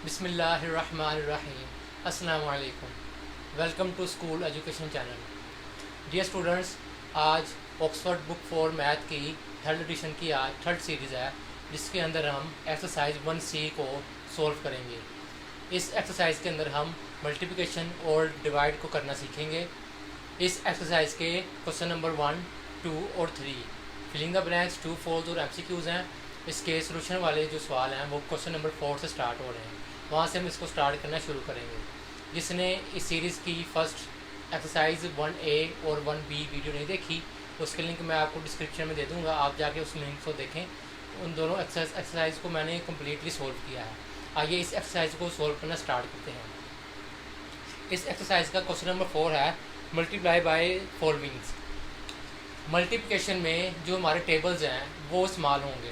बिस्मिल्लाहिर्रहमानिर्रहीम। अस्सलाम वालेकुम। Welcome to school education channel. Dear students, आज ऑक्सफोर्ड बुक फॉर मैथ की थर्ड एडिशन की आज थर्ड सीरीज़ है, जिसके अंदर हम एक्सरसाइज 1C को सॉल्व करेंगे। इस एक्सरसाइज के अंदर हम मल्टीप्लिकेशन और डिवाइड को करना सीखेंगे। इस एक्सरसाइज के क्वेश्चन नंबर 1, 2 और 3 filling the blanks, true, false और MCQs हैं। इसके सोल्यूशन वाले जो सवाल हैं वो क्वेश्चन नंबर 4 से स्टार्ट हो रहे हैं। वहाँ से हम इसको स्टार्ट करना शुरू करेंगे। जिसने इस सीरीज़ की फर्स्ट एक्सरसाइज 1A और 1B वीडियो नहीं देखी, उसके लिंक मैं आपको डिस्क्रिप्शन में दे दूँगा, आप जाके उस लिंक को देखें। उन दोनों एक्सरसाइज को मैंने कम्प्लीटली सोल्व किया है। आइए इस एक्सरसाइज को सोल्व करना स्टार्ट करते हैं। इस एक्सरसाइज का क्वेश्चन नंबर 4 है मल्टीप्लाई बाय फॉलोइंग्स। मल्टीप्लिकेशन में जो हमारे टेबल्स हैं वो इस्तेमाल होंगे।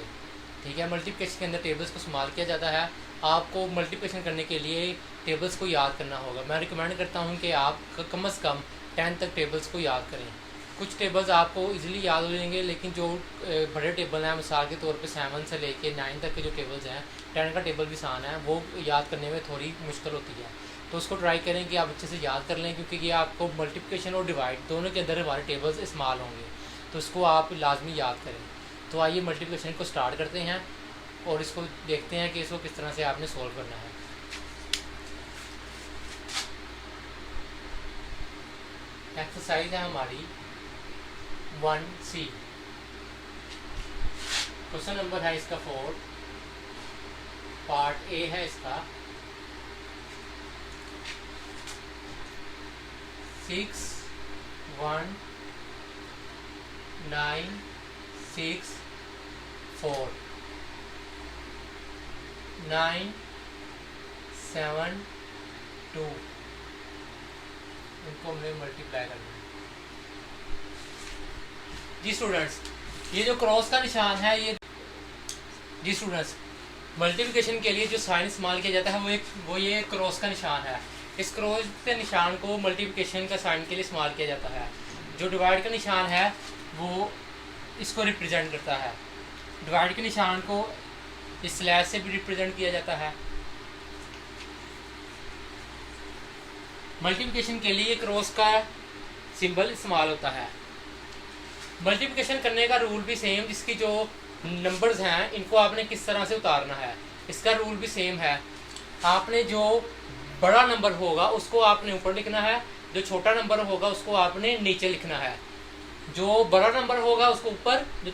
ठीक है, मल्टीप्लिकेशन के अंदर टेबल्स को इस्तेमाल किया जाता है। आपको मल्टीप्लिकेशन करने के लिए टेबल्स को याद करना होगा। मैं रिकमेंड करता हूँ कि आप कम से कम 10 तक टेबल्स को याद करें। कुछ टेबल्स आपको इजीली याद हो जाएंगे, लेकिन जो बड़े टेबल हैं, मिसाल के तौर पे 7 से लेके 9 तक के जो टेबल्स हैं, 10 का टेबल भी आसान है, वो याद करने में थोड़ी मुश्किल होती है। तो उसको ट्राई करें कि आप अच्छे से याद कर लें, क्योंकि ये आपको मल्टीप्लिकेशन और डिवाइड दोनों के अंदर हमारे टेबल्स इस्तेमाल होंगे, तो इसको आप लाजमी याद करें। तो आइए मल्टीप्लिकेशन को स्टार्ट करते हैं और इसको देखते हैं कि इसको किस तरह से आपने सोल्व करना है। एक्सरसाइज है हमारी 1C। क्वेश्चन नंबर है इसका 4, पार्ट A है इसका 6 1 9 6 4 9 7 2। इनको हमने मल्टीप्लाई करना है। जी स्टूडेंट्स, ये जो क्रॉस का निशान है, ये जी स्टूडेंट्स, मल्टीप्लिकेशन के लिए जो साइन इस्तेमाल किया जाता है वो ये क्रॉस का निशान है। इस क्रॉस के निशान को मल्टीप्लिकेशन का साइन के लिए इस्तेमाल किया जाता है। जो डिवाइड का निशान है वो इसको रिप्रेजेंट करता है। डिवाइड के निशान को इस स्लैश से भी रिप्रेजेंट किया जाता है। मल्टीप्लिकेशन के लिए क्रॉस का सिंबल इस्तेमाल होता है। मल्टीप्लिकेशन करने का रूल भी सेम, जिसकी जो नंबर्स हैं इनको आपने किस तरह से उतारना है, इसका रूल भी सेम है। आपने जो बड़ा नंबर होगा उसको आपने ऊपर लिखना है, जो छोटा नंबर होगा उसको आपने नीचे लिखना है। जो बड़ा नंबर होगा उसको ऊपर, जो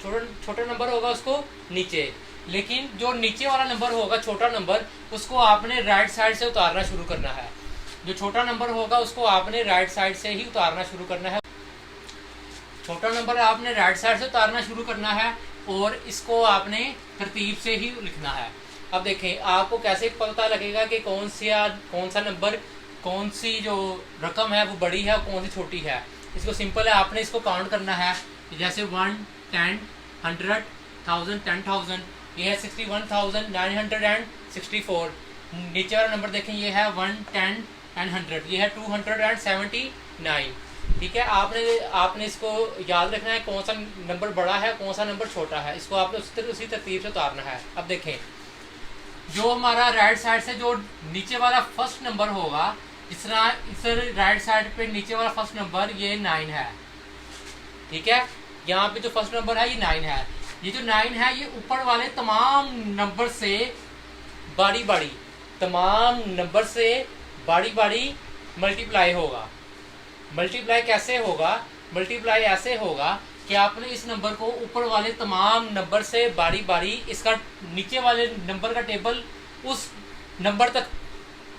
छोटा नंबर होगा उसको नीचे। लेकिन जो नीचे वाला नंबर होगा, छोटा नंबर, उसको आपने राइट साइड से उतारना शुरू करना है। जो छोटा नंबर होगा उसको आपने राइट साइड से ही उतारना शुरू करना है। छोटा नंबर आपने राइट साइड से उतारना शुरू करना है और इसको आपने तरतीब से ही लिखना है। अब देखें, आपको कैसे पता लगेगा कि कौन सा नंबर, कौन सी जो रकम है वो बड़ी है और कौन सी छोटी है। इसको सिंपल है, आपने इसको काउंट करना है। जैसे 1 10 100 1000 10,000, ये है 61,964। नीचे वाला नंबर देखें, ये है 1 10 एंड 100, ये है 279। ठीक है, आपने इसको याद रखना है कौन सा नंबर बड़ा है, कौन सा नंबर छोटा है। इसको आपने उसी तरतीब से उतारना है। अब देखें, जो हमारा राइट साइड से जो नीचे वाला फर्स्ट नंबर होगा, इस राइट साइड पे नीचे वाला फर्स्ट नंबर ये 9 है। ठीक है, यहाँ पे जो फर्स्ट नंबर है ये 9 है। ये जो 9 है ये ऊपर वाले तमाम नंबर से बारी बारी मल्टीप्लाई होगा। मल्टीप्लाई कैसे होगा? मल्टीप्लाई ऐसे होगा कि आपने इस नंबर को ऊपर वाले तमाम नंबर से बारी बारी इसका नीचे वाले नंबर का टेबल उस नंबर तक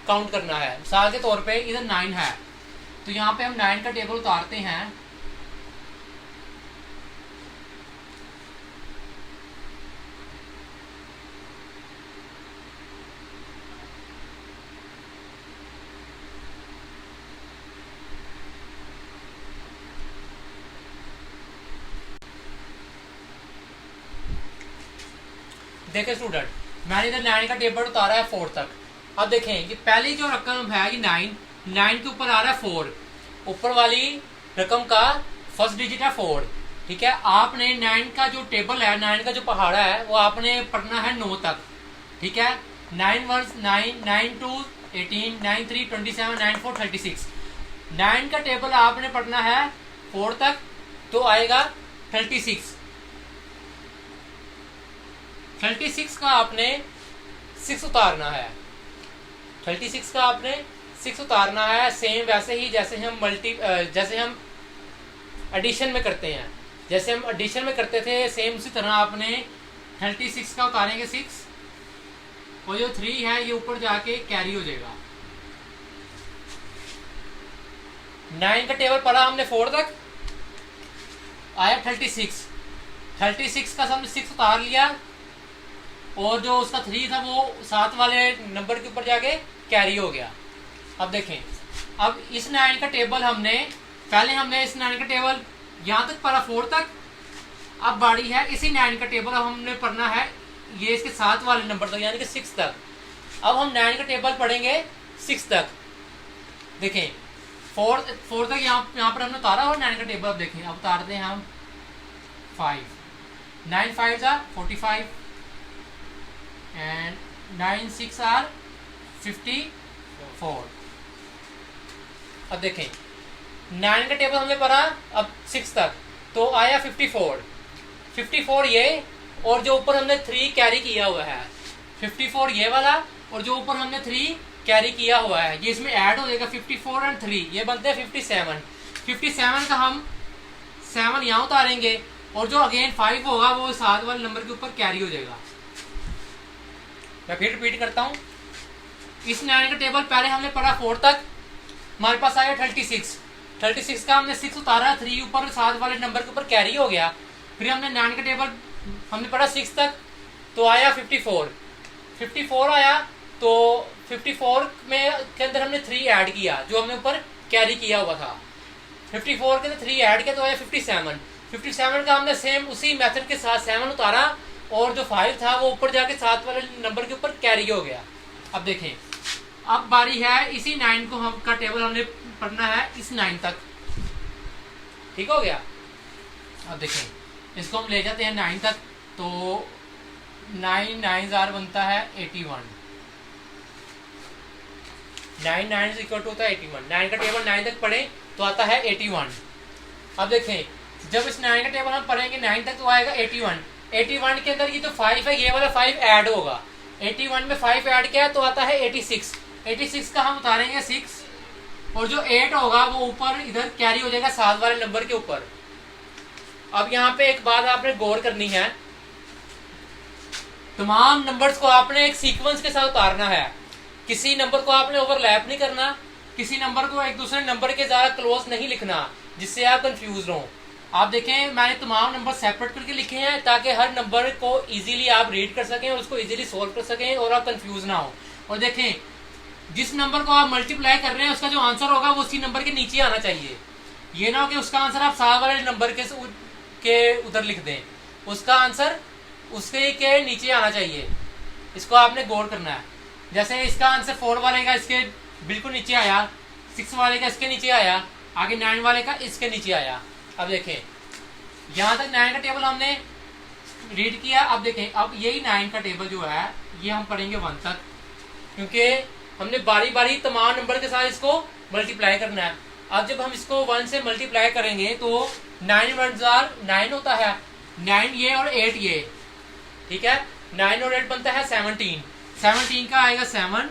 काउंट करना है। मिसाल के तौर पे इधर 9 है, तो यहाँ पे हम 9 का टेबल उतारते हैं। देखें स्टूडेंट, मैंने इधर 9 का टेबल उतारा है 4 तक। अब देखें, ये पहली जो रकम है ये 9 के ऊपर आ रहा है 4। ऊपर वाली रकम का फर्स्ट डिजिट है 4। ठीक है, आपने 9 का जो टेबल है, 9 का जो पहाड़ा है, वो आपने पढ़ना है 9 तक। ठीक है, 9 1 9, 9 2 18, 9 3 27, 9 4 36। 9 का टेबल आपने पढ़ना है 4 तक, तो आएगा 36। 36 का आपने 6 उतारना है। 36 का आपने 6 उतारना है। सेम वैसे ही जैसे हम एडिशन में करते हैं, जैसे हम एडिशन में करते थे, सेम उसी तरह आपने 36 का उतारेंगे 6, और जो 3 है ये ऊपर जाके कैरी हो जाएगा। 9 का टेबल पढ़ा हमने 4 तक, आया 36। 36 का हमने 6 उतार लिया, और जो उसका 3 था वो 7 वाले नंबर के ऊपर जाके कैरी हो गया। अब देखें, अब इस 9 का टेबल हमने इस 9 का टेबल यहाँ तक पढ़ा 4 तक। अब बारी है इसी 9 का टेबल अब हमने पढ़ना है ये इसके 7 वाले नंबर तक, यानी कि 6 तक। अब हम 9 का टेबल पढ़ेंगे 6 तक। देखें 4 तक यहाँ पर हमने उतारा, और 9 का टेबल अब देखें, अब उतारते हैं हम 5। 9 5 are 45 and 9 6 are 54। अब देखें 9 का टेबल हमने पढ़ा अब 6 तक, तो आया 54। 54 ये, और जो ऊपर हमने 3 कैरी किया हुआ है, 54 ये वाला, और जो ऊपर हमने 3 कैरी किया हुआ है ये इसमें ऐड हो जाएगा। 54 और 3 ये बनते हैं 57। 57 का हम 7 यहाँ उतारेंगे, और जो अगेन 5 होगा वो 7 वाले नंबर के ऊपर कैरी हो जाएगा। मैं फिर रिपीट करता हूँ, इस 9 का टेबल पहले हमने पढ़ा 4 तक, हमारे पास आया 36। 36 का हमने 6 उतारा, 3 ऊपर 7 वाले नंबर के ऊपर कैरी हो गया। फिर हमने 9 का टेबल हमने पढ़ा 6 तक, तो आया 54। 54 आया, तो 54 में के अंदर हमने 3 ऐड किया जो हमने ऊपर कैरी किया हुआ था। 54 के अंदर 3 ऐड किया तो आया 57। 57 का हमने सेम उसी मेथड के साथ 7 उतारा, और जो 5 था वो ऊपर जाके 7 वाले नंबर के ऊपर कैरी हो गया। अब देखें, अब बारी है इसी 9 को का टेबल हमने पढ़ना है इस 9 तक। ठीक हो गया। अब देखें, इसको हम ले जाते हैं 9 तक, तो 9 9 जार बनता है 81। 9 9 इज इक्वल टू होता है 81। 9 का टेबल 9 तक पढ़े तो आता है 81। अब देखें, जब इस 9 का टेबल हम पढ़ेंगे 9 तक तो आएगा 81। 81 के अंदर ये जो 5 है ये वाला 5 ऐड होगा। 81 में 5 ऐड किया तो आता है 86। 86 का हम उतारेंगे 6, और जो 8 होगा वो ऊपर इधर कैरी हो जाएगा 7 वाले नंबर के ऊपर। अब यहाँ पे एक बात आपने गौर करनी है, तमाम नंबर्स को आपने एक सीक्वेंस के साथ उतारना है। किसी नंबर को आपने ओवरलैप नहीं करना, किसी नंबर को एक दूसरे नंबर के ज्यादा क्लोज नहीं लिखना जिससे आप कंफ्यूज हो। आप देखें, मैंने तमाम नंबर सेपरेट करके लिखे हैं ताकि हर नंबर को इजीली आप रीड कर सकें और उसको इजीली सोल्व कर सकें और आप कंफ्यूज ना हो। और देखें, जिस नंबर को आप मल्टीप्लाई कर रहे हैं उसका जो आंसर होगा वो उसी नंबर के नीचे आना चाहिए। ये ना हो कि उसका आंसर आप 7 वाले नंबर के उधर लिख दें, उसका आंसर उसके के नीचे आना चाहिए। इसको आपने गौर करना है। जैसे इसका आंसर 4 वाले का इसके बिल्कुल नीचे आया, 6 वाले का इसके नीचे आया, आगे 9 वाले का इसके नीचे आया। अब देखें, यहाँ तक 9 का टेबल हमने रीड किया। अब देखें, अब यही 9 का टेबल जो है ये हम पढ़ेंगे 1 तक, क्योंकि हमने बारी बारी तमाम नंबर के साथ इसको मल्टीप्लाई करना है। अब जब हम इसको 1 से मल्टीप्लाई करेंगे तो 9 1 जार 9 होता है, 9 ये और 8 ये, ठीक है। 9 और 8 बनता है 17। 17 का आएगा 7,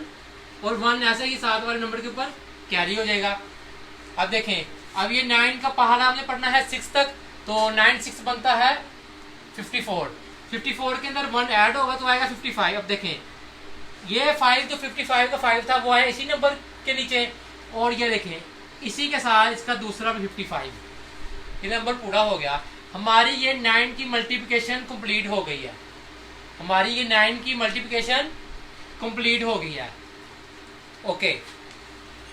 और 1 ऐसे ही 7 वाले नंबर के ऊपर कैरी हो जाएगा। अब देखें, अब ये 9 का पहाड़ा हमने पढ़ना है 6 तक, तो 9 6 बनता है 54। 54 के अंदर 1 ऐड होगा तो आएगा 55। अब देखें, ये 5 जो 55 का 5 था वो आया इसी नंबर के नीचे, और ये देखें इसी के साथ इसका दूसरा भी 55, ये नंबर पूरा हो गया। हमारी ये 9 की मल्टीप्लिकेशन कंप्लीट हो गई है। हमारी ये 9 की मल्टीप्लिकेशन कंप्लीट हो गई है। ओके,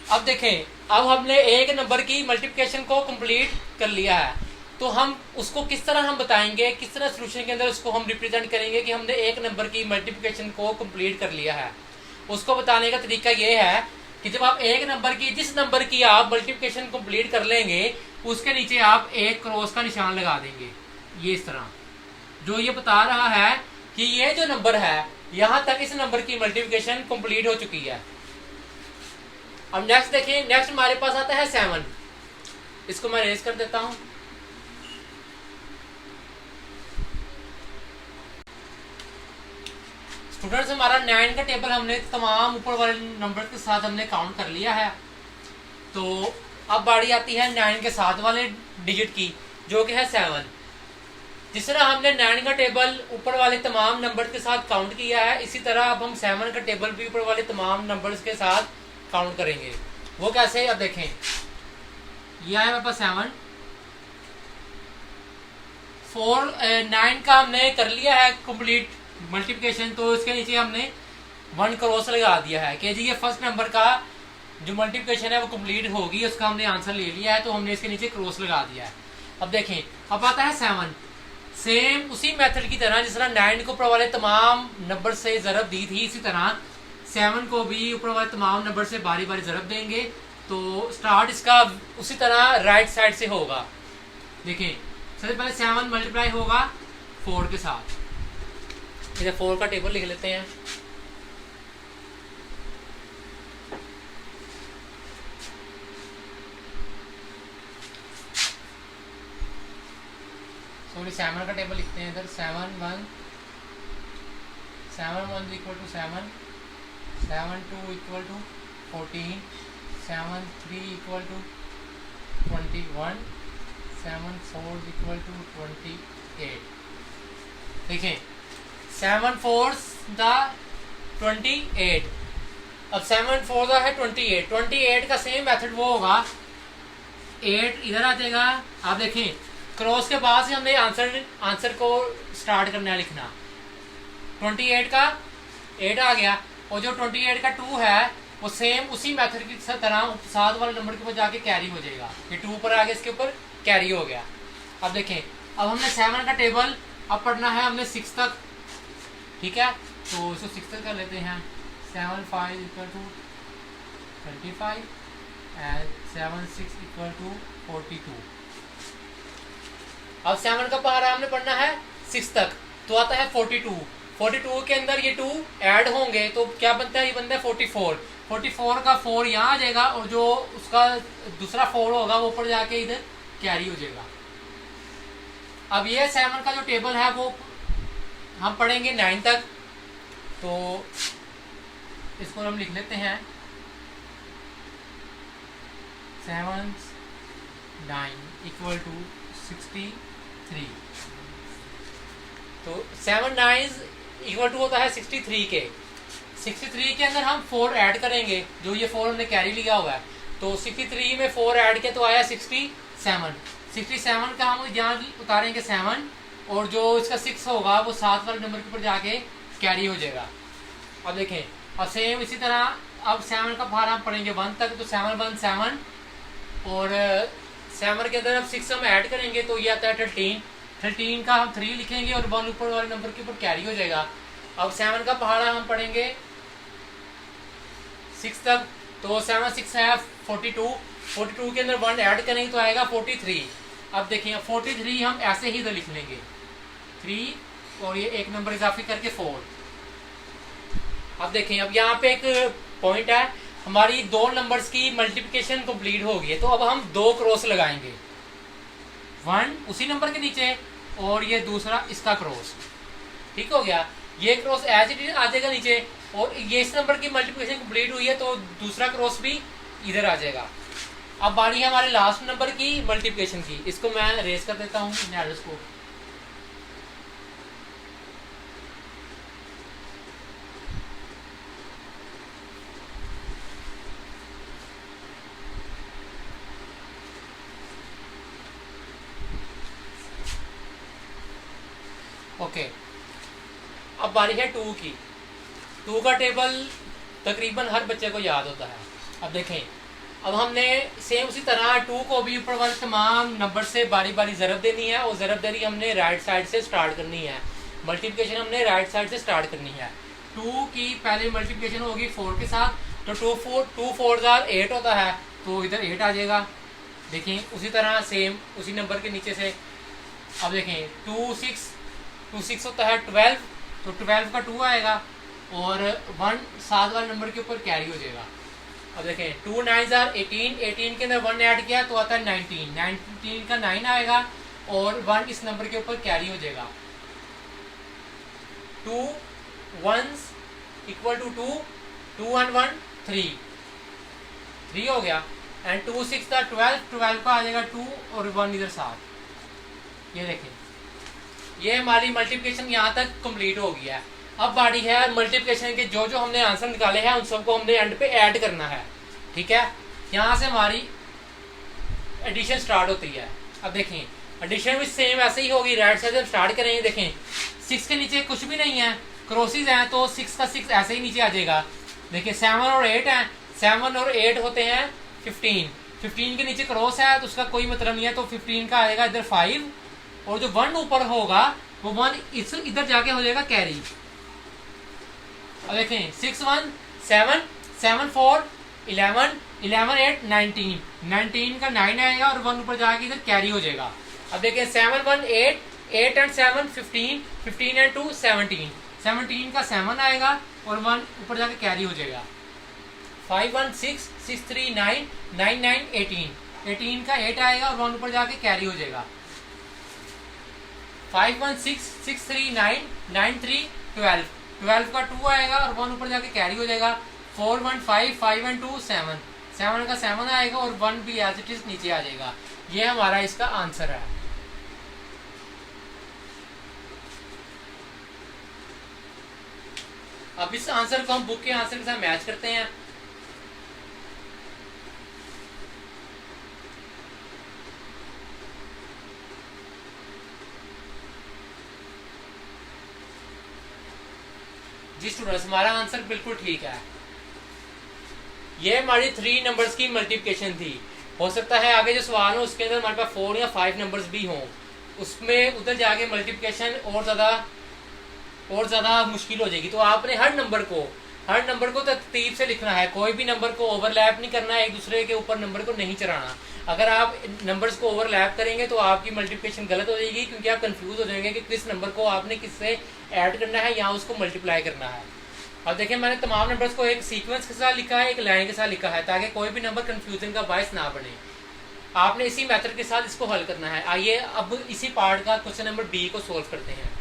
अब देखें, अब हमने एक नंबर की मल्टीप्लिकेशन को कंप्लीट कर लिया है, तो हम उसको किस तरह हम बताएंगे, किस तरह सोल्यूशन के अंदर उसको हम रिप्रेजेंट करेंगे कि हमने एक नंबर की मल्टीप्लिकेशन को कंप्लीट कर लिया है। उसको बताने का तरीका ये है कि जब आप एक नंबर की, जिस नंबर की आप मल्टीप्लिकेशन कंप्लीट कर लेंगे उसके नीचे आप एक क्रॉस का निशान लगा देंगे, ये इस तरह, जो ये बता रहा है कि ये जो नंबर है यहां तक इस नंबर की मल्टीप्लिकेशन कंप्लीट हो चुकी है। अब नेक्स्ट देखिए, नेक्स्ट हमारे पास आता है 7। इसको मैं रेज कर देता हूं। स्टूडेंट्स हमारा 9 का टेबल हमने तमाम ऊपर वाले नंबर के साथ हमने काउंट कर लिया है। तो अब बारी आती है 9 के साथ वाले डिजिट की, जो कि है 7। जिस तरह हमने 9 का टेबल ऊपर वाले तमाम नंबर के साथ काउंट किया है, इसी तरह अब हम 7 का टेबल भी ऊपर वाले तमाम नंबर्स के साथ काउंट करेंगे। वो कैसे, अब देखें, ये है मेरे पास 7, 4 9 का हमने कर लिया है कंप्लीट मल्टीप्लिकेशन। तो इसके नीचे हमने 1 क्रॉस लगा दिया है कि जी ये फर्स्ट नंबर का जो मल्टीप्लिकेशन है वो कंप्लीट होगी, उसका हमने आंसर ले लिया है, तो हमने इसके नीचे क्रॉस लगा दिया है। अब देखें, अब आता है 7। सेम उसी मेथड की तरह जिस तरह 9 को ऊपर वाले तमाम नंबर से ज़रब दी थी, इसी तरह 7 को भी ऊपर वाले तमाम नंबर से बारी बारी ज़रब देंगे। तो स्टार्ट इसका उसी तरह राइट साइड से होगा। देखें, सबसे पहले 7 मल्टीप्लाई होगा 4 के साथ। इधर 4 का टेबल लिख लेते हैं। सॉरी, 7 का टेबल लिखते हैं इधर। 7 1 equal to 7, 7 2 equal to 14, 7 3 equal to 21, 7 4 equal to 28। देखें, 7 4 दा 28। अब 7 4 दा है 28। 28 का सेम मेथड वो होगा, 8 इधर आ जाएगा। आप देखें, क्रॉस के बाद से हमने आंसर को स्टार्ट करना है लिखना। 28 का 8 आ गया, और जो 28 का 2 है वो सेम उसी मेथड की तरह साथ वाले नंबर के ऊपर जाके कैरी हो जाएगा। ये 2 ऊपर आ गया, इसके ऊपर कैरी हो गया। अब देखें, अब हमने 7 का टेबल अब पढ़ना है हमने 6 तक, ठीक है। तो इसको 6 तक कर लेते हैं। 7 5 equal to 25 and 7 6 equal to 42। अब 7 का पहाड़ा हमने पढ़ना है 6 तक, तो आता है 42। 42 के अंदर ये 2 ऐड होंगे तो क्या बनता है, ये बनता है 44। 44 का 4 यहाँ आ जाएगा, और जो उसका दूसरा 4 होगा वो ऊपर जाके इधर कैरी हो जाएगा। अब ये 7 का जो टेबल है वो हम पढ़ेंगे 9 तक। तो इसको हम लिख लेते हैं 7 9 इक्वल टू 63। तो 7 9 इक्वल टू होता है 63 के। 63 के अंदर हम 4 ऐड करेंगे, जो ये 4 हमने कैरी लिया हुआ है। तो 63 में 4 ऐड किया तो आया 67। 67 का हम यहाँ उतारेंगे 7, और जो इसका 6 होगा वो 7 वाले नंबर के ऊपर जाके कैरी हो जाएगा। अब देखें, अब सेम इसी तरह अब 7 का भार हम पढ़ेंगे 1 तक। तो 7 1 7, और 7 के अंदर अब 6 हम ऐड करेंगे तो ये आता है 13। 13 का हम 3 लिखेंगे और 1 ऊपर वाले नंबर के ऊपर कैरी हो जाएगा। अब 7 का पहाड़ा हम पढ़ेंगे 6 तक। तो 7 6 है 42। 42 के अंदर 1 ऐड करेंगे तो आएगा 43। अब देखिए 43 हम ऐसे ही इधर लिख लेंगे 3, और ये एक नंबर इजाफी करके 4। अब देखें, अब यहाँ पे एक पॉइंट है, हमारी 2 नंबर्स की मल्टीप्लिकेशन कंप्लीट हो गई है। तो अब हम 2 क्रॉस लगाएंगे, 1 उसी नंबर के नीचे और ये दूसरा इसका क्रॉस। ठीक हो गया, ये क्रॉस एज इट इज आ जाएगा नीचे, और ये इस नंबर की मल्टीप्लिकेशन कंप्लीट हुई है तो दूसरा क्रॉस भी इधर आ जाएगा। अब बारी है हमारे लास्ट नंबर की मल्टीप्लिकेशन की। इसको मैं रेस कर देता हूँ एड्रेस को। ओके, अब बारी है 2 की। 2 का टेबल तकरीबन हर बच्चे को याद होता है। अब देखें, अब हमने सेम उसी तरह 2 को भी ऊपर वाले तमाम नंबर से बारी बारी ज़रब देनी है, और ज़रब देनी हमने राइट साइड से स्टार्ट करनी है। मल्टीप्लिकेशन हमने राइट साइड से स्टार्ट करनी है। 2 की पहले मल्टीप्लिकेशन होगी 4 के साथ, तो 2 4 8 होता है, तो इधर 8 आ जाएगा। देखें उसी तरह सेम उसी नंबर के नीचे से। अब देखें 2 6 होता है 12, तो 12 का 2 आएगा, और 1 सात वाले नंबर के ऊपर कैरी हो जाएगा। अब देखें 2 9 18, 18 के अंदर 1 ऐड किया तो आता है 19, 19 का 9 आएगा और 1 इस नंबर के ऊपर कैरी हो जाएगा। 2 1s इक्वल टू 2, 2 1 1 3 हो गया। एंड 2 6 था 12, 12 का आ जाएगा 2 और 1 इधर 7। ये देखें, ये हमारी मल्टीप्लिकेशन यहाँ तक कंप्लीट हो गया है। अब बारी है मल्टीप्लिकेशन के जो जो हमने आंसर निकाले हैं उन सबको हमने एंड पे ऐड करना है। ठीक है, यहाँ से हमारी एडिशन स्टार्ट होती है। अब देखें एडिशन भी सेम ऐसे ही होगी, राइट साइड से स्टार्ट करेंगे। देखें 6 के नीचे कुछ भी नहीं है, क्रॉसेस हैं तो 6 का 6 ऐसे ही नीचे आ जाएगा। देखिए 7 और 8 है, 7 और 8 होते हैं 15, 15 के नीचे क्रॉस है तो उसका कोई मतलब नहीं है, तो 15 का आएगा इधर 5 और जो 1 ऊपर होगा वो 1 इधर जाके हो जाएगा कैरी। अब देखें 6 1 7, 7 4 11, 11 8 19, 19 का 9 आएगा और 1 ऊपर जाके इधर कैरी हो जाएगा। अब देखें 7 1 8, 8 एंड 7 15, 15 एंड 2 17, 17 का 7 आएगा और 1 ऊपर जाके कैरी हो जाएगा। 5 1 6, 6 3 9, 9 9 18, 18 का 8 आएगा और 1 ऊपर जाके कैरी हो जाएगा। 5 1 6, 6 3 9, 9 3 12, 12 का 2 आएगा और 1 ऊपर जाके कैरी हो जाएगा। 4 1 5, 5 1 2 7, 7 का 7 आएगा और 1 भी एज इट इज नीचे आ जाएगा। ये हमारा इसका आंसर है। अब इस आंसर को हम बुक के आंसर के साथ मैच करते हैं। जी स्टूडेंट्स, हमारा आंसर बिल्कुल ठीक है। ये हमारी 3 नंबर्स की मल्टीप्लिकेशन थी। हो सकता है आगे जो सवाल हो उसके अंदर हमारे पास 4 या 5 नंबर्स भी हों, उसमें उधर जाके मल्टीप्लिकेशन और ज़्यादा मुश्किल हो जाएगी। तो आपने हर नंबर को तरतीब से लिखना है, कोई भी नंबर को ओवरलैप नहीं करना है, एक दूसरे के ऊपर नंबर को नहीं चढ़ाना। अगर आप नंबर्स को ओवरलैप करेंगे तो आपकी मल्टीप्लिकेशन गलत हो जाएगी, क्योंकि आप कंफ्यूज हो जाएंगे कि किस नंबर को आपने किससे ऐड करना है या उसको मल्टीप्लाई करना है। अब देखिए मैंने तमाम नंबर्स को एक सीक्वेंस के साथ लिखा है, एक लाइन के साथ लिखा है, ताकि कोई भी नंबर कंफ्यूजन का बायस ना बने। आपने इसी मेथड के साथ इसको हल करना है। आइए अब इसी पार्ट का क्वेश्चन नंबर बी को सोल्व करते हैं।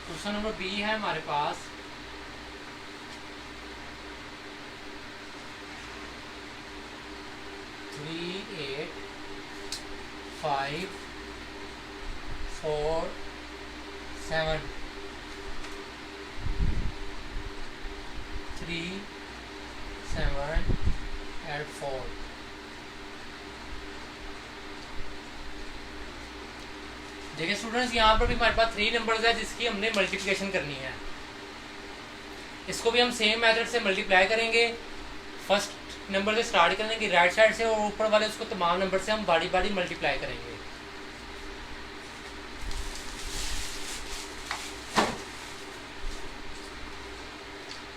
क्वेश्चन नंबर बी है हमारे पास। Three 8 5 4 7 3 7 and 4। देखिए स्टूडेंट्स, यहाँ पर भी हमारे पास 3 नंबर्स है जिसकी हमने मल्टीप्लिकेशन करनी है। इसको भी हम सेम मेथड से मल्टीप्लाई करेंगे। फर्स्ट नंबर से स्टार्ट करेंगे राइट साइड से और ऊपर वाले उसको तमाम नंबर से हम बारी बारी मल्टीप्लाई करेंगे।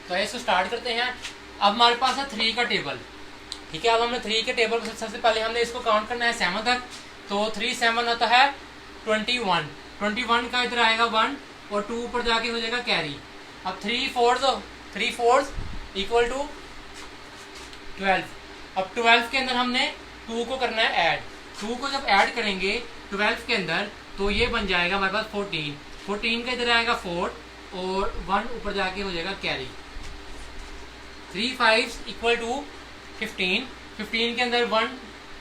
तो इसको स्टार्ट करते हैं। अब हमारे पास है 3 का टेबल। ठीक है, अब हमने 3 के टेबल को सबसे पहले हमने इसको काउंट करना है 7 तक। तो 3 7 होता है 21, 21 का इधर आएगा 1 और 2 ऊपर जाके हो जाएगा कैरी। अब 3 4 इक्वल टू 12। अब 12 के अंदर हमने 2 को करना है ऐड। 2 को जब ऐड करेंगे 12 के अंदर तो ये बन जाएगा हमारे पास 14। 14 का इधर आएगा 4 और 1 ऊपर जाके हो जाएगा कैरी। 3 5 equal to 15। 15 के अंदर 1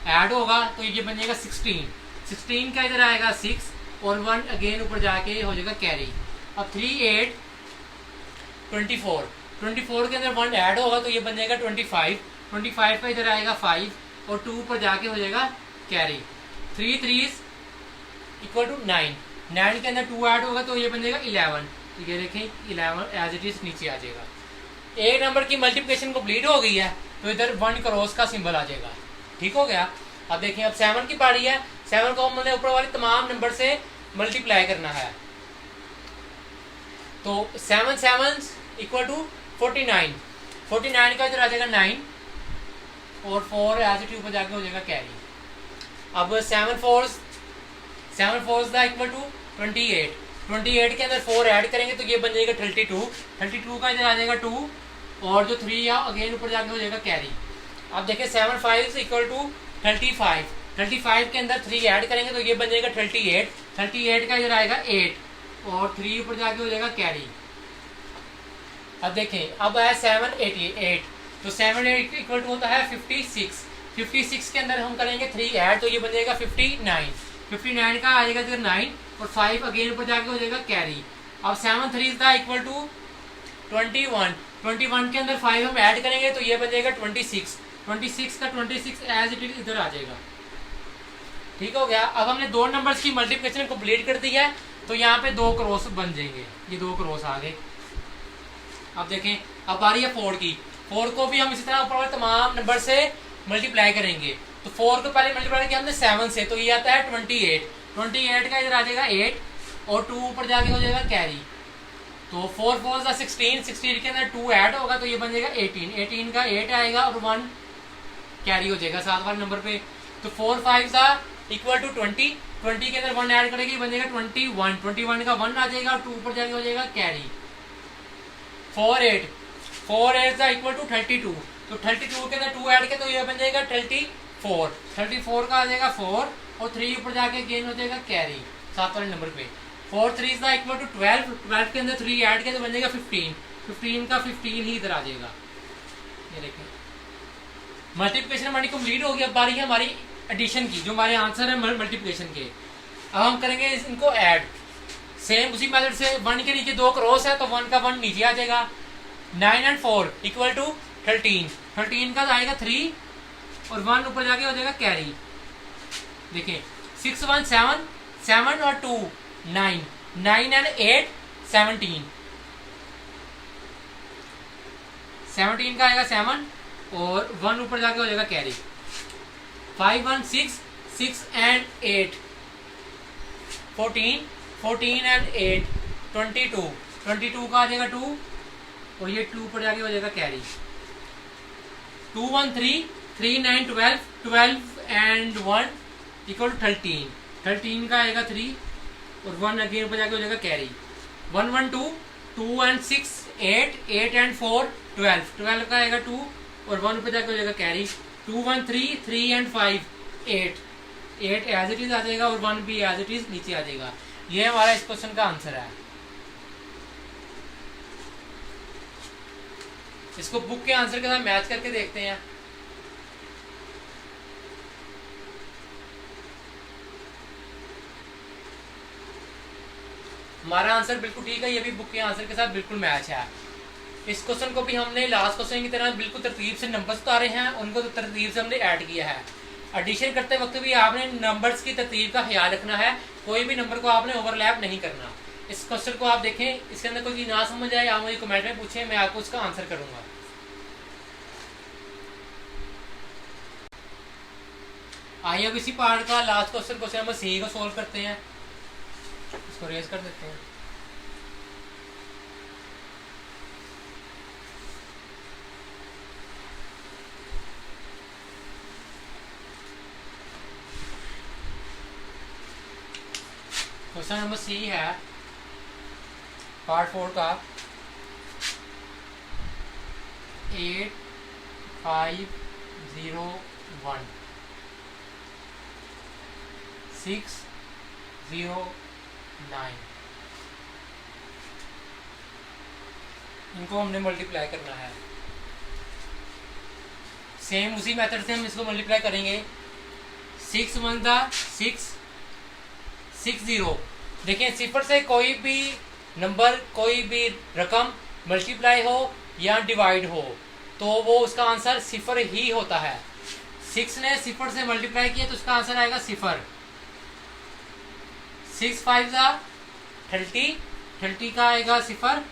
ऐड होगा तो ये बन जाएगा 16। 16 का इधर आएगा 6 और 1 अगेन ऊपर जाके हो जाएगा कैरी। अब 3 8 24। 24 के अंदर 1 ऐड होगा तो ये बन जाएगा 25। 25 का इधर आएगा 5 और 2 ऊपर जाके हो जाएगा कैरी। 3 3 equal to 9। 9 के अंदर 2 ऐड होगा तो ये बन जाएगा 11। तो ये देखें 11 एज इट इज नीचे आ जाएगा। एक नंबर की मल्टीप्लिकेशन कंप्लीट हो गई है तो इधर 1 क्रॉस का सिंबल आ जाएगा। ठीक हो गया। अब देखें अब 7 की पारी है। 7 को हमने ऊपर वाले तमाम नंबर से मल्टीप्लाई करना है। तो 7 7 इक्वल टू 49। 49 का इधर आ जाएगा 9 और 4 एज इट ऊपर जाके हो जाएगा कैरी। अब 7 4 इक्वल टू 28। 28 के अंदर 4 ऐड करेंगे तो ये बन जाएगा 32। 32 का इधर आ जाएगा 2 और जो 3 या अगेन ऊपर जाके हो जाएगा कैरी। अब देखिए 7 5 इक्वल टू 35। 35 के अंदर 3 ऐड करेंगे तो ये बन जाएगा 38। 38 का इधर आएगा 8 और 3 ऊपर जाके हो जाएगा कैरी। अब देखें अब है 7 88। तो 7 8 इक्वल टू होता है 56। 56 के अंदर हम करेंगे 3 ऐड तो ये बन जाएगा 59। 59 का आएगा इधर 9 और 5 अगेन ऊपर जाके हो जाएगा कैरी। अब 7 3 का इक्वल टू 21। 21 के अंदर 5 हम ऐड करेंगे तो ये बन जाएगा 26। 26 का 26 एज इट इज इधर आ जाएगा। ठीक हो गया। अब हमने दो नंबर्स की मल्टीप्लिकेशन कंप्लीट कर दी है तो यहाँ पे 2 क्रॉस बन जाएंगे। ये 2 क्रॉस आ गए। अब देखें अब बारी है 4 की। 4 को भी हम इसी तरह ऊपर वाले तमाम नंबर से मल्टीप्लाई करेंगे। तो 4 को पहले मल्टीप्लाई किया हमने 7 से तो ये आता है 28। 28 का इधर आ जाएगा 8 और 2 ऊपर जाके हो जाएगा कैरी। तो 4 4 का 16। 16 के अंदर 2 ऐड होगा तो ये बन जाएगा 18। 18 का 8 आएगा और 1 कैरी हो जाएगा 7 वाले नंबर पे। तो 4 5 का इक्वल टू 20। 20 के अंदर 1 ऐड करेंगे बन जाएगा 21। 21 का 1 आ जाएगा और 2 ऊपर जाके हो जाएगा कैरी। 4 8 का इक्वल टू 32। तो 32 के अंदर 2 ऐड के तो ये बन जाएगा 34। 34 का आ जाएगा 4 और 3 ऊपर जाके गेन हो जाएगा कैरी 7 वाले नंबर पे। 4 3 का इक्वल टू 12। 12 के अंदर 3 ऐड के तो बन जाएगा 15। 15 का 15 ही इधर आ जाएगा। ये देखिए मल्टीप्लिकेशन हमारी कंप्लीट हो गई। अब बारी है हमारी एडिशन की जो हमारे आंसर है मल्टीप्लिकेशन के। अब हम करेंगे इनको ऐड सेम उसी मेथड से। 1 के नीचे 2 क्रॉस है तो 1 का 1 नीचे आ जाएगा। 9 and 4 इक्वल टू 13। 13 का आएगा 3 और 1 ऊपर जाके हो जाएगा कैरी। देखिए 6 1 7 7 और 2 9 9 and 8 17। 17 का आएगा 7 और 1 ऊपर जाके हो जाएगा कैरी। 5 1 6 6 and 8 14 14 and 8 22। 22 का आ जाएगा 2 और ये 2 ऊपर जाके हो जाएगा कैरी। 2 1 3 3 9 12 12 and 1 equal to 13। 13 का आएगा 3 और 1 अगेन ऊपर जाके हो जाएगा कैरी। 1 1 2 2 and 6 8 8 and 4 12। 12 का आएगा 2 और 1 ऊपर जाके हो जाएगा carry. 2 1 3 3 and 5 8 8 as it is आ जाएगा और 1 भी एज इट इज नीचे आ जाएगा। ये हमारा इस क्वेश्चन का आंसर है। इसको बुक के आंसर के साथ मैच करके देखते हैं। हमारा आंसर बिल्कुल ठीक है। ये भी बुक के आंसर के साथ बिल्कुल मैच है। इस क्वेश्चन को भी हमने लास्ट क्वेश्चन की तरह बिल्कुल तरतीब से नंबर्स उतारे हैं, उनको तो तरतीब से हमने ऐड किया है। एडिशन करते वक्त भी आपने नंबर्स की तरतीब का ख्याल रखना है। कोई भी नंबर को आपने ओवरलैप नहीं करना। इस क्वेश्चन को आप देखें, इसके अंदर कोई चीज ना समझ आए आप मुझे कमेंट में पूछें, मैं आपको उसका आंसर करूंगा। आइए अब इसी पार्ट का लास्ट क्वेश्चन नंबर सी को सोल्व करते हैं। इसको रेज कर देते हैं। क्वेश्चन नंबर सी है पार्ट 4 का 8 5 0 1 6 0 9। इनको हमने मल्टीप्लाई करना है। सेम उसी मेथड से हम इसको मल्टीप्लाई करेंगे। 6 1 था 6 6 0। देखिए सिफर से कोई भी नंबर कोई भी रकम मल्टीप्लाई हो या डिवाइड हो तो वो उसका आंसर सिफर ही होता है। 6 ने सिफर से मल्टीप्लाई किया तो उसका आंसर आएगा सिफर। 6 5 ज़ा 30, 30 का आएगा 0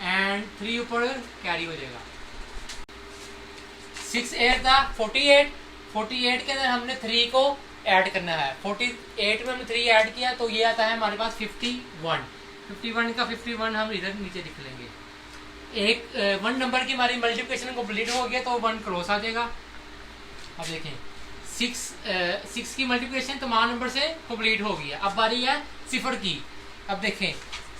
एंड 3 ऊपर कैरी हो जाएगा। 6 8 ज़ा 48, 48 के अंदर हमने 3 को ऐड करना है। 48 में हमने 3 ऐड किया तो ये आता है हमारे पास 51। 51 का 51 हम इधर नीचे लिख लेंगे। एक 1 नंबर की हमारी मल्टीप्लिकेशन कंप्लीट हो गया तो 1 क्रॉस आ जाएगा। अब देखें 6 की मल्टीप्लिकेशन तमाम नंबर से कंप्लीट हो गई है। अब बारी है 0 की। अब देखें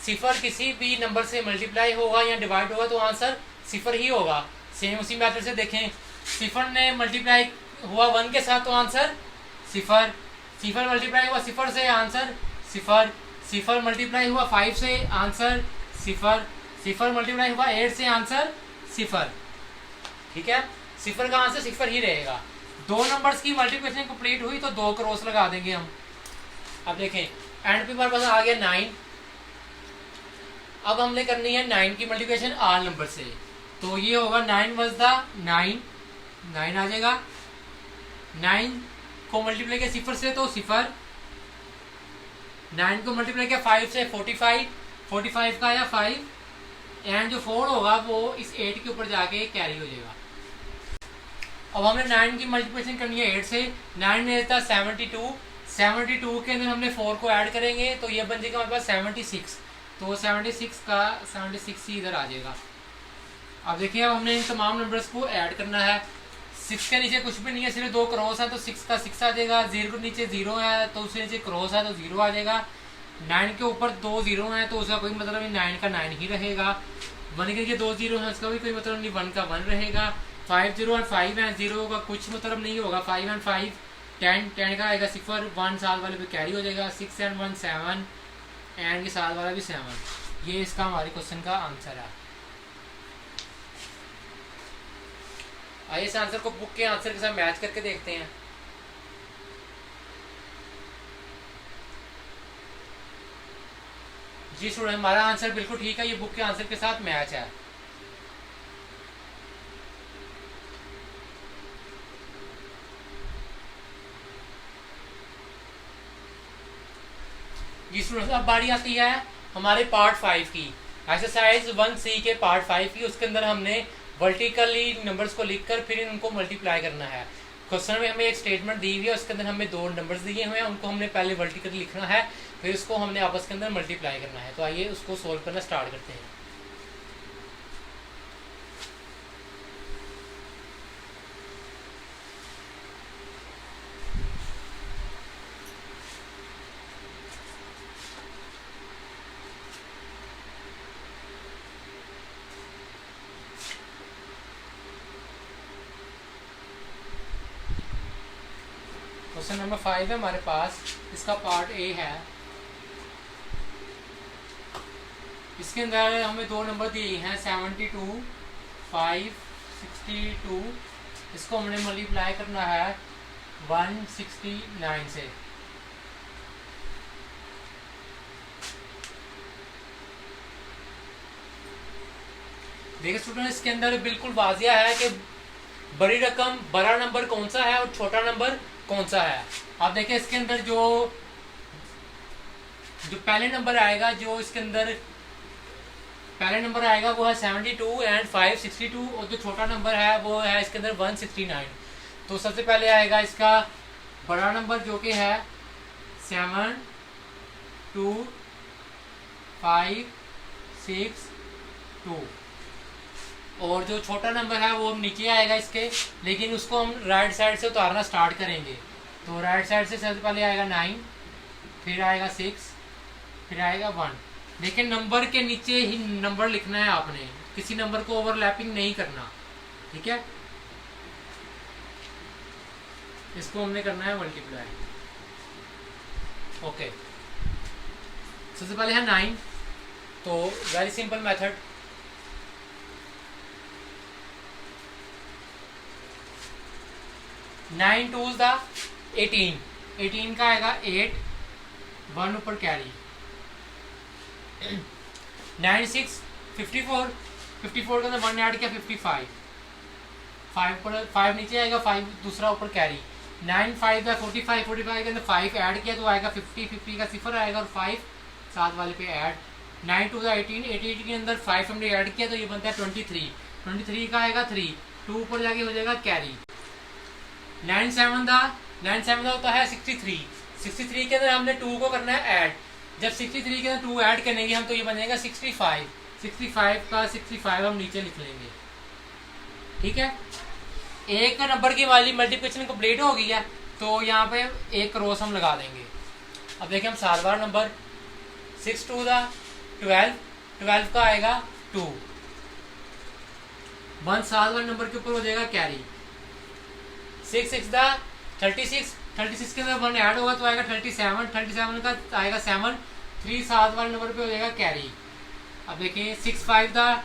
0 किसी भी नंबर से मल्टीप्लाई होगा या डिवाइड होगा तो आंसर 0 ही होगा। सेम उसी मेथड से देखें 0 ने मल्टीप्लाई हुआ 1 के साथ तो आंसर 0, 0 मल्टीप्लाई हुआ 0 से आंसर 0, 0 मल्टीप्लाई हुआ 5 से आंसर 0, 0 मल्टीप्लाई हुआ 8 से आंसर 0। ठीक है, 0 का आंसर 0 ही रहेगा। 2 नंबर्स की मल्टीप्लिकेशन कंप्लीट हुई तो 2 क्रॉस लगा देंगे हम। अब देखें एंड पे हमारे पास आ गया 9। अब हमने करनी है 9 की मल्टीप्लिकेशन आल नंबर से, तो ये होगा 9 + 9, 9 आ जाएगा। 9 को मल्टीप्लाई किया 0 से तो 0, 9 को मल्टीप्लाई किया 5 से 45, 45 का आया 5 एंड जो 4 होगा वो इस 8 के ऊपर जाके कैरी हो जाएगा। अब हमने 9 की मल्टीप्लिकेशन करनी है 8 से। 9 में था 72, 72 के अंदर हमने 4 को ऐड करेंगे तो ये बन जाएगा हमारे पास 76, तो 76 का 76 ही इधर आ जाएगा। अब देखिए अब हमने इन तमाम नंबर्स को ऐड करना है। 6 के नीचे कुछ भी नहीं है, सिर्फ 2 क्रॉस है तो 6 का 6 आ जाएगा। 0 के नीचे 0 है तो उसके नीचे क्रॉस है तो 0 आ जाएगा। 9 के ऊपर 2 0 है तो उसका कोई मतलब नहीं, 9 का 9 ही रहेगा। 1 के नीचे 2 0 है उसका भी कोई मतलब नहीं, 1 का 1 रहेगा। 5 0 और 5 है, 0 का कुछ मतलब नहीं होगा। 5 एंड 5 10, 10 का आएगा 0, 1 साल वाले पे कैरी हो जाएगा। 6 एंड 1 7 एंड ये साल वाला भी 7। ये इसका हमारे क्वेश्चन का आंसर है। आइए इस आंसर को बुक के आंसर के साथ मैच करके देखते हैं। जी स्टूडेंट, हमारा आंसर बिल्कुल ठीक है, ये बुक के आंसर के साथ मैच है। जी स्टूडेंट, अब बारी आती है हमारे पार्ट 5 की, एक्सरसाइज 1C के पार्ट 5 की। उसके अंदर हमने वर्टिकली नंबर्स को लिखकर फिर इनको मल्टीप्लाई करना है। क्वेश्चन में हमें एक स्टेटमेंट दी हुई है, उसके अंदर हमें 2 नंबर्स दिए हुए हैं, उनको हमने पहले वर्टिकली लिखना है, फिर उसको हमने आपस के अंदर मल्टीप्लाई करना है। तो आइए उसको सोल्व करना स्टार्ट करते हैं। क्वेश्चन नंबर 5 है हमारे पास, इसका पार्ट ए है। इसके अंदर हमें 2 नंबर दिए हैं 72, 5, 62। इसको हमने मल्टीप्लाई करना है 169 से। देखिए स्टूडेंट, इसके अंदर बिल्कुल वाजिया है कि बड़ी रकम बड़ा नंबर कौन सा है और छोटा नंबर कौन सा है। आप देखिए इसके अंदर जो पहले नंबर आएगा, जो इसके अंदर पहले नंबर आएगा वो है 72 एंड 5 62, और जो छोटा नंबर है वो है इसके अंदर 169। तो सबसे पहले आएगा इसका बड़ा नंबर जो कि है 7 2 5 6 2, और जो छोटा नंबर है वो नीचे आएगा इसके, लेकिन उसको हम राइट साइड से उतारना स्टार्ट करेंगे। तो राइट साइड से सबसे पहले आएगा 9, फिर आएगा 6, फिर आएगा 1। लेकिन नंबर के नीचे ही नंबर लिखना है आपने, किसी नंबर को ओवरलैपिंग नहीं करना, ठीक है। इसको हमने करना है मल्टीप्लाई। ओके, सबसे पहले है 9, तो वेरी सिंपल मेथड। 9 2 दा 18, 18 का आएगा 8, 1 ऊपर कैरी। 9 6 54, 54 के अंदर 1 ऐड किया 55, 5 नीचे आएगा, 5 दूसरा ऊपर कैरी। 9 5 का 45, 45 के अंदर 5 ऐड किया तो आएगा 50, 50 का सिफर आएगा और 5 साथ वाले पे ऐड। 9 2 का 18, 18 के अंदर 5 हमने ऐड किया तो ये बनता है 23, 23 का आएगा 3, 2 ऊपर जाके हो जाएगा कैरी। 9 7 का होता है 63, 63 के अंदर हमने 2 को करना है ऐड। जब 63 के अंदर 2 ऐड करेंगे हम तो ये बनेगा 65, 65 का 65 हम नीचे लिख लेंगे। ठीक है, एक नंबर की वाली मल्टीप्लिकेशन कंप्लीट हो गई है तो यहाँ पे एक क्रॉस हम लगा देंगे। अब देखिए हम 7 बार नंबर 6 2 का 12, 12 का आएगा 2, 1 7 बार नंबर के ऊपर हो जाएगा कैरी। 6 6 का 36, 36 के अंदर 1 ऐड होगा तो आएगा 37, 37 का आएगा 7, 3 7 बार नंबर पे हो जाएगा कैरी। अब देखिए 6 5 का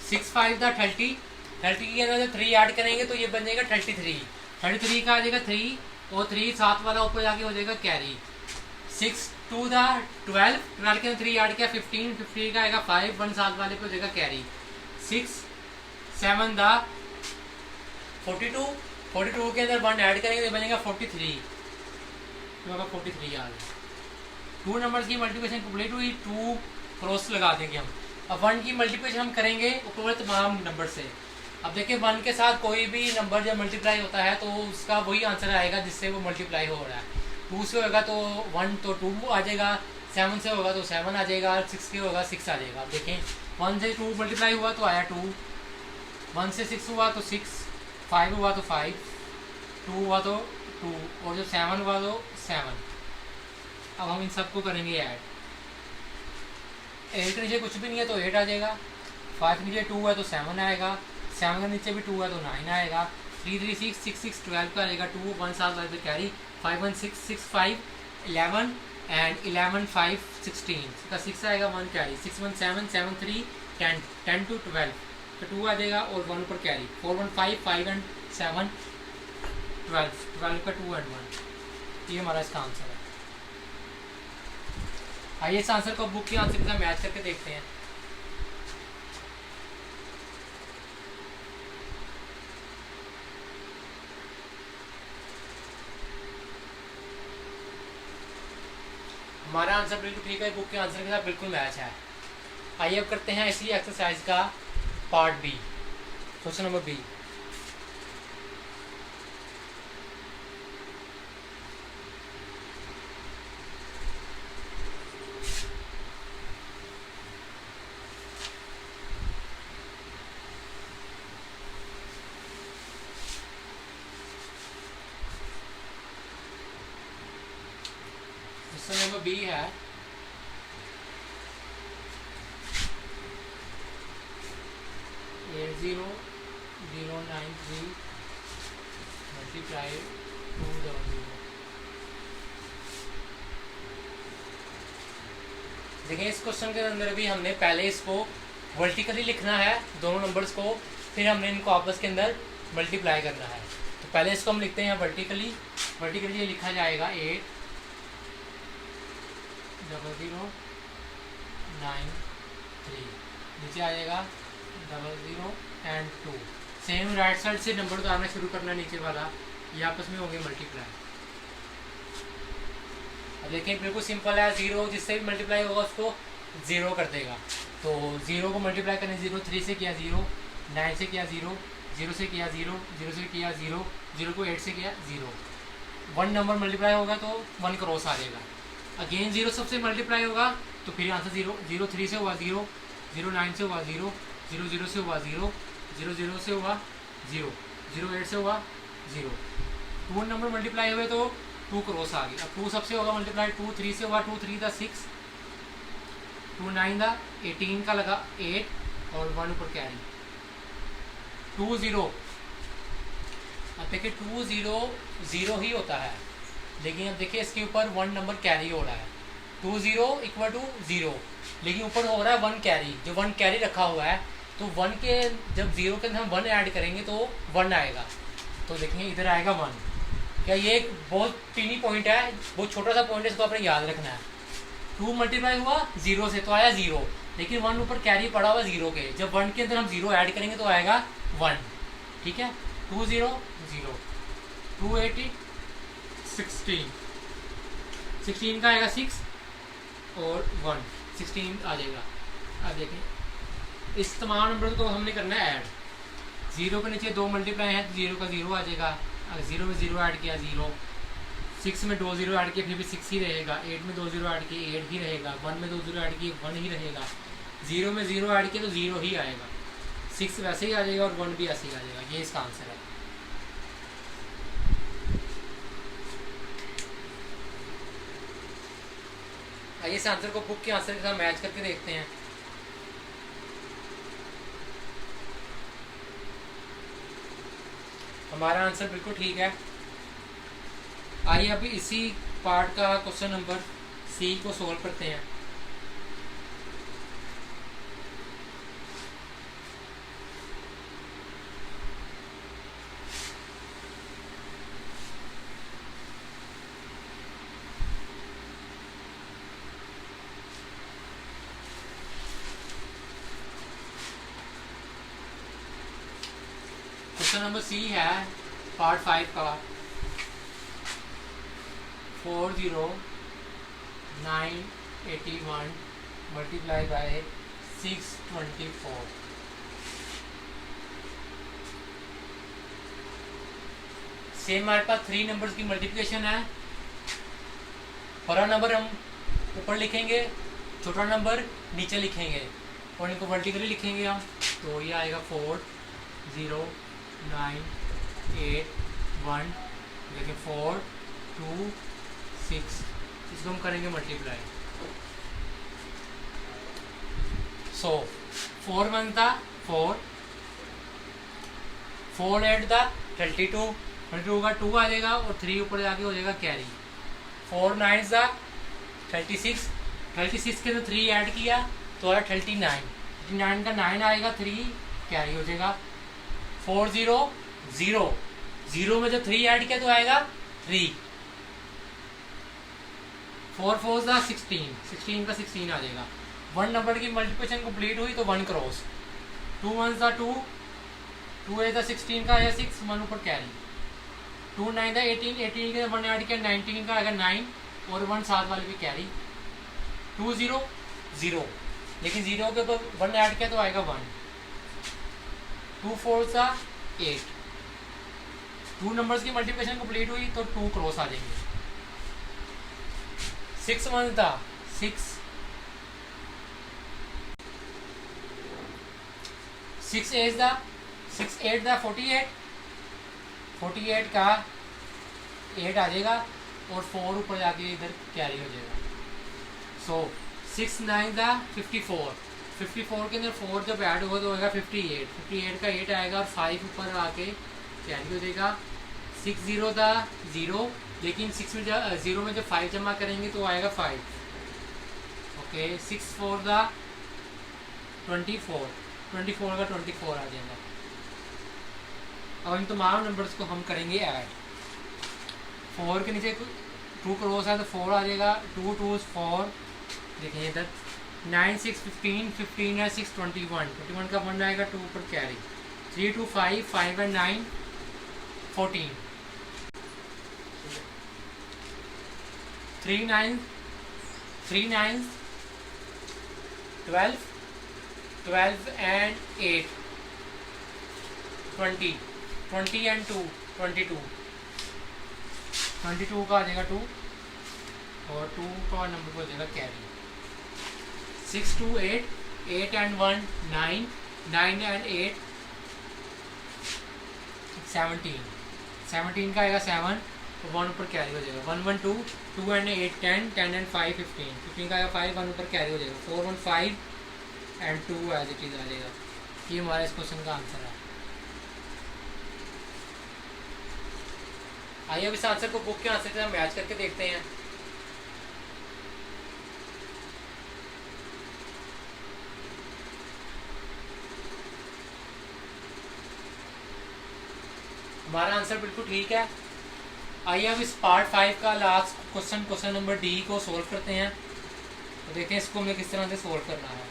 6 5 का 30, 30 के अंदर 3 ऐड करेंगे तो ये बन जाएगा 33, 33 का आ जाएगा 3 और 3 7 वाला ऊपर जाके हो जाएगा कैरी। 6 2 का 12, 12 के अंदर 3 ऐड किया 15, 15 का आएगा 5, 1 7 वाले पे हो जाएगा कैरी। 6 7 का 42, 42 के अंदर 1 ऐड करेंगे तो बनेगा 43, तो होगा 43 आ गया। 2 नंबर्स की मल्टीप्लिकेशन कंप्लीट हुई, 2 क्रॉस लगा देंगे हम। अब 1 की मल्टीप्लिकेशन हम करेंगे ऊपर वाले तमाम नंबर से। अब देखिए 1 के साथ कोई भी नंबर जब मल्टीप्लाई होता है तो उसका वही आंसर आएगा जिससे वो मल्टीप्लाई हो रहा है। 2 से होगा तो 1 तो 2 आ जाएगा, 7 से होगा तो 7 आ जाएगा, 6 के होगा 6 आ जाएगा। अब देखें 1 से 2 मल्टीप्लाई हुआ तो आया 2, 1 से 6 हुआ तो 6, 5 हुआ तो 5, 2 हुआ तो 2 और जो 7 हुआ तो 7। अब हम इन सबको करेंगे ऐड। 8 नीचे कुछ भी नहीं है तो 8 आ जाएगा, 5 नीचे 2 है तो 7 आएगा, 7 के नीचे भी 2 है तो 9 आएगा, 3 3 6 6 6 12 का आएगा 2, 1 7 वाले पे कैरी, 5 1 6 6 5 11 एंड 11 5 16 का 6 आएगा 1 कैरी, 6 1 7 7 3 10 10 to 12 तो 2 आ जाएगा और 1 ऊपर कैरी, 4 1 5 5 एंड 7 12, 12 का 2 एंड 1, ये हमारा इसका आंसर है। आइए इस आंसर को बुक के आंसर के साथ मैच करके देखते हैं। हमारा आंसर बिल्कुल ठीक है, बुक के आंसर के साथ बिल्कुल मैच है। आइए अब करते हैं इसी एक्सरसाइज का part B, question number B. Question number B है 80093 मल्टीप्लाई 200। देखिए इस क्वेश्चन के अंदर भी हमने पहले इसको वर्टिकली लिखना है दोनों नंबर्स को, फिर हमने इनको आपस के अंदर मल्टीप्लाई करना है। तो पहले इसको हम लिखते हैं वर्टिकली, वर्टिकली ये लिखा जाएगा 8 00 9 3, नीचे आ जाएगा 00 एंड 2। सेम राइट साइड से नंबर उतारना शुरू करना, नीचे वाला ये आपस में होंगे मल्टीप्लाई। अब देखिए बिल्कुल सिंपल है, 0 जिससे भी मल्टीप्लाई होगा उसको 0 कर देगा। तो 0 को मल्टीप्लाई करने 0, 3 से किया 0, 9 से किया 0, 0 से किया 0, 0 से किया 0, 0 को 8 से किया 0। 1 नंबर मल्टीप्लाई होगा तो 1 क्रॉस आ जाएगा। अगेन 0 सबसे मल्टीप्लाई होगा तो फिर आंसर 0, 0 3 से हुआ 0, 0 9 से हुआ 0, 0 0 से हुआ 0, 0 0 से हुआ 0, 0 8 से हुआ 0। 2 नंबर मल्टीप्लाई हुए तो 2 क्रॉस आ गया। अब 2 सबसे होगा मल्टीप्लाई, 2 3 से हुआ 2 3 था 6, 2 9 था 18 का लगा 8 और 1 ऊपर कैरी 2 0। अब देखिए 2 0 0 ही होता है, लेकिन अब देखिए इसके ऊपर 1 नंबर कैरी हो रहा है। 2 0 इक्वल टू 0, लेकिन ऊपर हो रहा है 1 कैरी, जो 1 कैरी रखा हुआ है। तो 1 के जब 0 के अंदर हम 1 ऐड करेंगे तो 1 आएगा। तो देखिए इधर आएगा 1। क्या ये एक बहुत टीनी पॉइंट है, बहुत छोटा सा पॉइंट है, इसको आपने याद रखना है। 2 मल्टीप्लाई हुआ 0 से तो आया 0, लेकिन 1 ऊपर कैरी पड़ा हुआ 0 के, जब 1 के अंदर हम 0 ऐड करेंगे तो आएगा 1, ठीक है। 2 0 0, 2 8 16, 16 का आएगा 6 और 1, 16 आ जाएगा। अब देखें इस तमाम नंबर को हमने करना है ऐड। 0 के नीचे 2 मल्टीप्लाई है तो 0 का 0 आ जाएगा। अगर 0 में 0 ऐड किया 0, 6 में 2 0 ऐड किया फिर भी 6 ही रहेगा, 8 में 2 0 ऐड किए 8 ही रहेगा, 1 में 2 0 ऐड किए 1 ही रहेगा, 0 में 0 ऐड किया तो 0 ही आएगा, 6 वैसे ही आ जाएगा और 1 भी ऐसे ही आ जाएगा। ये इसका आंसर है। आइए इस आंसर को बुक के आंसर के साथ मैच करके देखते हैं। हमारा आंसर बिल्कुल ठीक है। आइए अभी इसी पार्ट का क्वेश्चन नंबर सी को सोल्व करते हैं। क्वेश्चन नंबर सी है पार्ट 5 का 40981 मल्टीप्लाई बाय 624। सेम हमारे पास 3 नंबर्स की मल्टीप्लिकेशन है। बड़ा नंबर हम ऊपर लिखेंगे, छोटा नंबर नीचे लिखेंगे और इनको वर्टिकली लिखेंगे हम, तो ये आएगा 40981, देखिए 4 2 6, इसको हम करेंगे मल्टीप्लाई। सो 4 1 था 4, 4 8 था 32, 32 का 2 आ जाएगा और 3 ऊपर जाके हो जाएगा कैरी। 4 9 था 36, 36 के अंदर 3 ऐड किया तो आया 39, 39 का 9 आएगा, 3 कैरी हो जाएगा। 4 0 0, 0 में जब 3 ऐड किया तो आएगा 3। 4 4 था 16, 16 का 16 आ जाएगा। 1 नंबर की मल्टीप्लिकेशन कंप्लीट हुई तो 1 क्रॉस। 2 1 था 2, 2 8 था 16 का आया 6, 1 ऊपर कैरी। 2 9 था 18, 18 के 1 ऐड किया 19 का आएगा 9 और 1 साथ वाले भी कैरी। 2 0 0, लेकिन 0 के ऊपर 1 ऐड किया तो आएगा 1। 2 4 था 8, 2 नंबर्स की मल्टीप्लिकेशन कंप्लीट हुई तो 2 क्रॉस आ जाएंगे। 6 1 था 6, 6 8 था 6 8 था 48, 48 का 8 आ जाएगा और 4 ऊपर जाके इधर कैरी हो जाएगा। सो 6 9 था 54, 54 के अंदर 4 जब ऐड होगा तो होगा 58, 58 का 8 आएगा और 5 ऊपर आके कैरी हो जाएगा। 6 0 था 0, लेकिन 6 में जब 0 में जब 5 जमा करेंगे तो आएगा 5। ओके 6 4 था 24, 24 का 24 आ जाएगा। अब इन तमाम नंबर्स को हम करेंगे ऐड। 4 के नीचे 2 क्रॉस है तो 4 आ जाएगा, 2 2 4, देखिए इधर 9 6 15, 15 है 6 21, 21 का 1 आएगा 2 ऊपर कैरी। 3 2 5, 5 and 9 14, 3 9 3 9 12, 12 and 8 20, 20 and 2 22, 22 का आ जाएगा 2 और 2 का नंबर हो जाएगा कैरी। 6 2 8, 8 and 1 9, 9 and 8 17, 17 का आएगा 7 तो 1 ऊपर कैरी हो जाएगा। 1 1 2, 2 and 8 10, 10 and 5 15, 15 का आएगा 5, 1 ऊपर कैरी हो जाएगा। 4 1 5 and 2 एज इट इज आ जाएगा। ये हमारा इस क्वेश्चन का आंसर है। आइए अब इस आंसर को बुक के आंसर के साथ मैच करके देखते हैं। हमारा आंसर बिल्कुल ठीक है। आइए अब इस पार्ट 5 का last question, question number D को सोल्व करते हैं। तो देखें इसको हमें किस तरह से सोल्व करना है।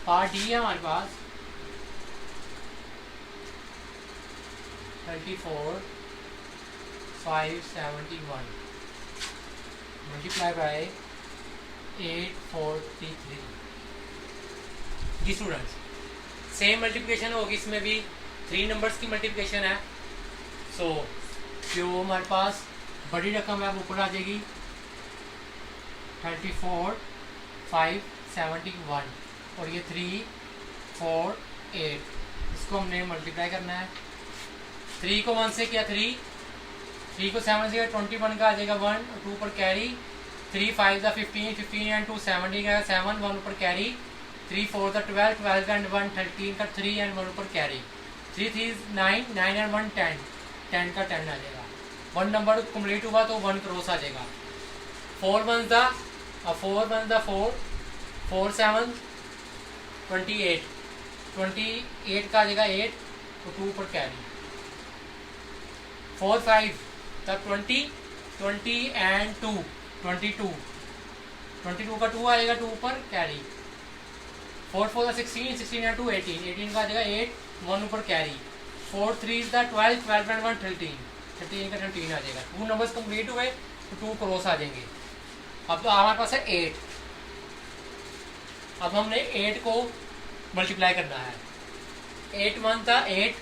पार्ट डी है हमारे पास 34 571 मल्टीप्लाई बाय 8433। जी स्टूडेंट्स, सेम मल्टीप्लिकेशन होगी, इसमें भी 3 नंबर्स की मल्टीप्लिकेशन है। सो जो हमारे पास बड़ी रकम है वो ऊपर आ जाएगी 34 571 और ये 3 4 8, इसको हमने मल्टीप्लाई करना है। 3 को 1 से किया 3 को 7 से 21 का आ जाएगा 1 और 2 पर कैरी, 3 5 द 15 15 एंड 2 17 का 7 1 ऊपर कैरी, 3 4 द 12 12 एंड 1 13 का 3 एंड 1 ऊपर कैरी, 3 3 9 9 एंड 1 10 10 का 10 आ जाएगा। 1 नंबर कंप्लीट हुआ तो 1 क्रॉस आ जाएगा। 4 1 द 4 4 7 28 28 का आ जाएगा 8 तो 2 ऊपर कैरी, 4 5 तब 20 एंड 2 22 का 2 आएगा 2 ऊपर कैरी, 4 4 16 16 एंड 2 18 का आ जाएगा 8 1 ऊपर कैरी, 4 3 12 12 एंड 1 13 13 का 13 आ जाएगा। 2 नंबर्स कंप्लीट हुए तो 2 क्रॉस आ जाएंगे। अब तो हमारे पास है 8। अब हमने 8 को मल्टीप्लाई करना है। 8 1 था 8,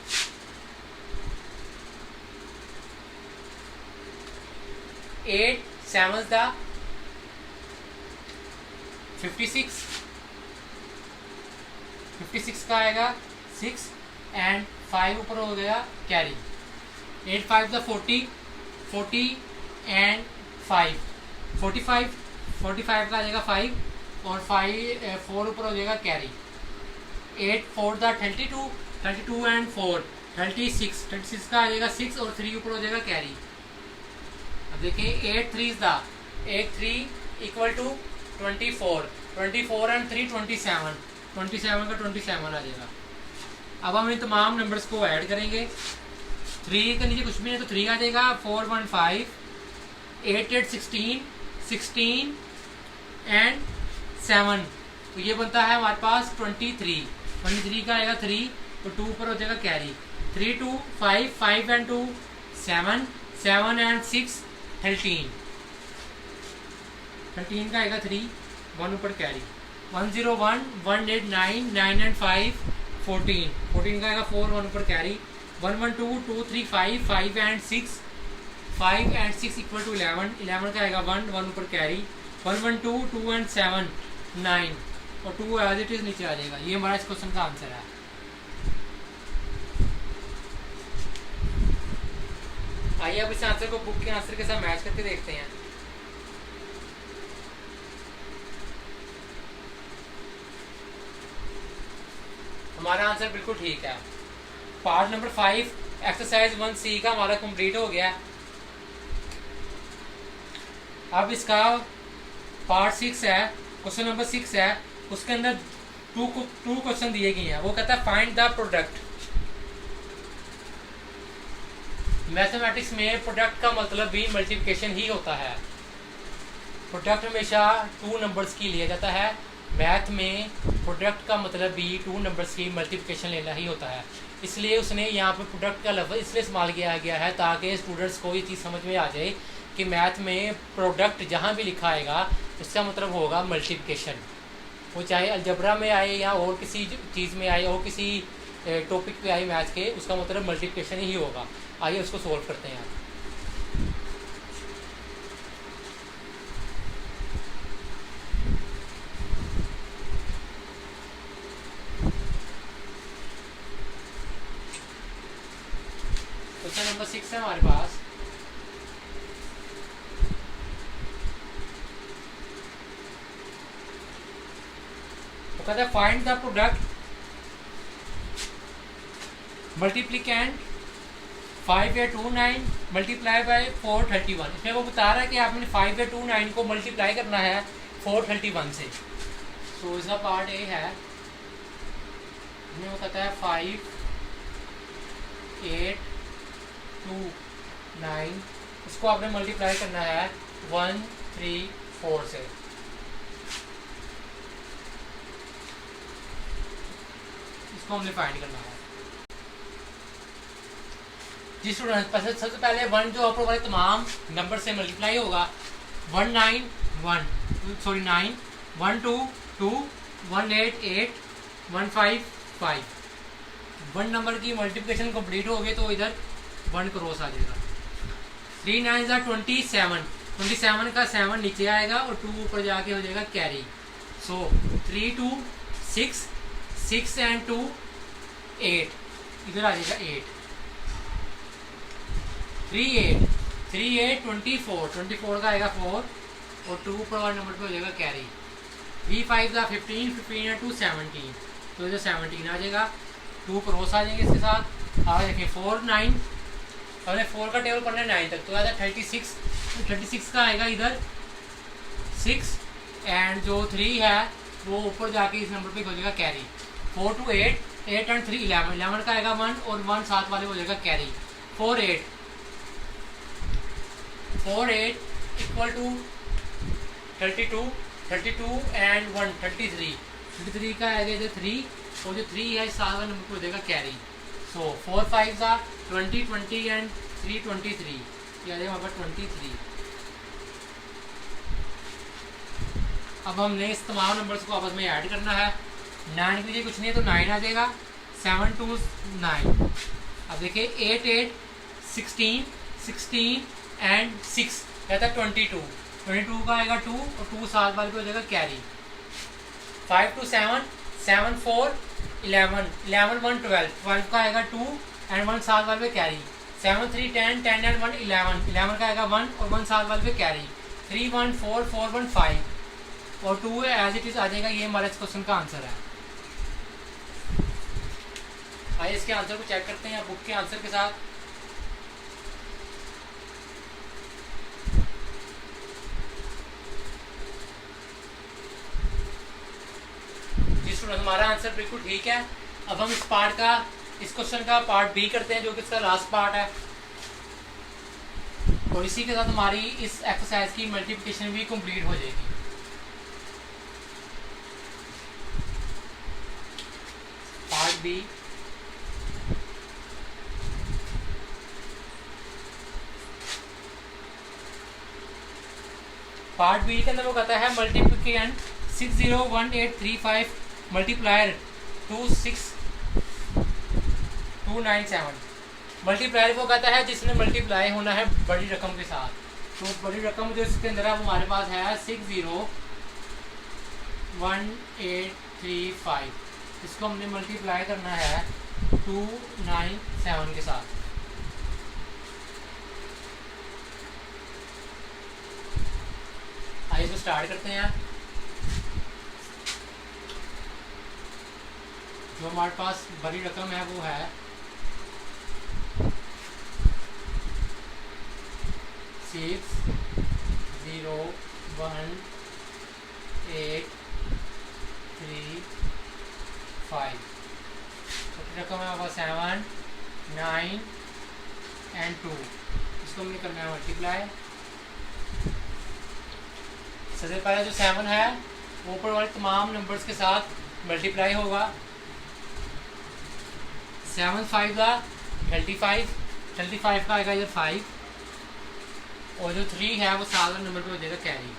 8 7 था 56 का आएगा 6 एंड 5 ऊपर हो गया कैरी, 8 5 था 40 एंड 5 45 का आ जाएगा 5 और 4 ऊपर हो जाएगा कैरी, 8 4 था 32 एंड 4 36 का आ जाएगा 6 और 3 ऊपर हो जाएगा कैरी। अब देखिए 8 3 था 8 3 इक्वल टू 24 एंड 3 27 का 27 आ जाएगा। अब हम इन तमाम नंबर्स को ऐड करेंगे। 3 के नीचे कुछ भी नहीं तो 3 आ जाएगा, 4 1 5 8 8 16 एंड 7 तो ये बनता है हमारे पास 23 का आएगा 3 तो 2 ऊपर हो जाएगा कैरी, 3 2 5 5 एंड 2 7 एंड 6 13 का आएगा 3 1 ऊपर कैरी, 101 1 8 9 9 एंड 5 14 का आएगा 4 1 ऊपर कैरी, 1 1 2 2 3 5 एंड 6 इक्वल टू 11 का आएगा 1 ऊपर कैरी, 1 1 2 2 एंड 7 9 और 2 एज इट इज नीचे आ जाएगा। ये हमारा इस क्वेश्चन का आंसर है। आइए अब इस आंसर को बुक के आंसर के साथ मैच करके देखते हैं। हमारा आंसर बिल्कुल ठीक है। पार्ट नंबर 5 एक्सरसाइज 1C का हमारा कंप्लीट हो गया। अब इसका पार्ट 6 है, क्वेश्चन नंबर 6 है, उसके अंदर टू क्वेश्चन दिए गए हैं। वो कहता है फाइंड द प्रोडक्ट। मैथमेटिक्स में प्रोडक्ट का मतलब भी मल्टीप्लिकेशन ही होता है। प्रोडक्ट हमेशा 2 नंबर्स की लिया जाता है। मैथ में प्रोडक्ट का मतलब भी 2 नंबर्स की मल्टीप्लिकेशन लेना ही होता है। इसलिए उसने यहाँ पे प्रोडक्ट का लफ्ज़ इसलिए इस्तेमाल किया गया है ताकि स्टूडेंट्स को ये चीज़ समझ में आ जाए कि मैथ में प्रोडक्ट जहाँ भी लिखा आएगा इसका मतलब होगा मल्टीप्लिकेशन। वो चाहे अलजबरा में आए या और किसी चीज़ में आए और किसी टॉपिक पे आए मैथ के, उसका मतलब मल्टीप्लिकेशन ही होगा। आइए उसको सोल्व करते हैं। क्वेश्चन नंबर 6 है हमारे पास। तो कहता है find the product multiplicand 5829 multiply by 431। इसमें वो बता रहा है कि आपने 5829 को मल्टीप्लाई करना है 431 से। तो इसका पार्ट ए है, वो कहता है 5829 इसको आपने मल्टीप्लाई करना है 134 से। इसको हमने फाइंड करना है। जी स्टूडेंट, सबसे पहले 1 जो ऊपर वाले तमाम नंबर से मल्टीप्लाई होगा, 1 9 1 सॉरी 9 1 2 2 1 8 8 1 5 5। 1 नंबर की मल्टीप्लिकेशन कंप्लीट हो गई तो इधर 1 क्रॉस आ जाएगा। 3 9 27, 27 का 7 नीचे आएगा और 2 ऊपर जाके हो जाएगा कैरी। सो 3 2 6 6 एंड 2 8, इधर आ जाएगा 8। 3 8 3 8 24, 24 का आएगा 4 और 2 ऊपर वाले नंबर पे हो जाएगा कैरी। 3 5 का 15, 15 एंड 2 17, तो इधर 17 आ जाएगा। 2 क्रॉस आ जाएंगे इसके साथ। आगे देखिए 4 9, हमने 4 का टेबल पढ़ना है 9 तक, तो आएगा 36, 36 का आएगा इधर 6 एंड जो 3 है वो ऊपर जाके इस नंबर पे हो जाएगा कैरी। 4 2 8, 8 एंड 3 11, 11 का आएगा 1 और 1 साथ वाले हो जाएगा कैरी। 4 8 इक्वल टू 32, 32 एंड 1 33, 33 का आएगा इधर 3 और जो 3 है इस साथ वाले नंबर पे हो जाएगा कैरी। सो 4 5 का 20 20 एंड 3 23, ये आ जाएगा वहाँ पर 23। अब हमने इस तमाम नंबर्स को आपस में ऐड करना है। 9 के लिए कुछ नहीं है तो 9 आ जाएगा। 7 2 9। अब देखिए 8 8 16 16 एंड 6 कहता है 22, 22 का आएगा 2 और 2 साथ वाले पे हो जाएगा कैरी। 5 2 7 7 4 11 11 1 12, 12 का आएगा 2 एंड 1 साथ वाले पे कैरी। 7 3 10 10 एंड 1 11, 11 का आएगा 1 और 1 साथ वाले पे कैरी। 3 1 4 4 1 5 और 2 एज इट इज आ जाएगा। ये हमारे इस क्वेश्चन का आंसर है। आइए इसके आंसर को चेक करते हैं बुक के आंसर के साथ। हमारा आंसर बिल्कुल ठीक है। अब हम इस क्वेश्चन का पार्ट बी करते हैं जो कि इसका लास्ट पार्ट है और इसी के साथ हमारी इस एक्सरसाइज की मल्टीप्लिकेशन भी कंप्लीट हो जाएगी। पार्ट बी के अंदर वो कहता है मल्टीप्लिकेशन 601835 मल्टीप्लायर 26297। मल्टीप्लायर वो कहता है जिसने मल्टीप्लाई होना है बड़ी रकम के साथ। तो बड़ी रकम जो इसके अंदर है वो हमारे पास है 601,835। इसको हमने मल्टीप्लाई करना है 297 के साथ। आइए तो स्टार्ट करते हैं। जो हमारे पास बड़ी रकम है वो है 601,835। छोटी रकम है वो 7 9 एंड 2। इसको हमने करना है मल्टीप्लाई। सबसे पहले जो 7 है वो ऊपर वाले तमाम नंबर्स के साथ मल्टीप्लाई होगा। 7 5 का 35, 35 का आएगा इधर 5 और जो 3 है वो सात नंबर पे हो जाएगा कैरी।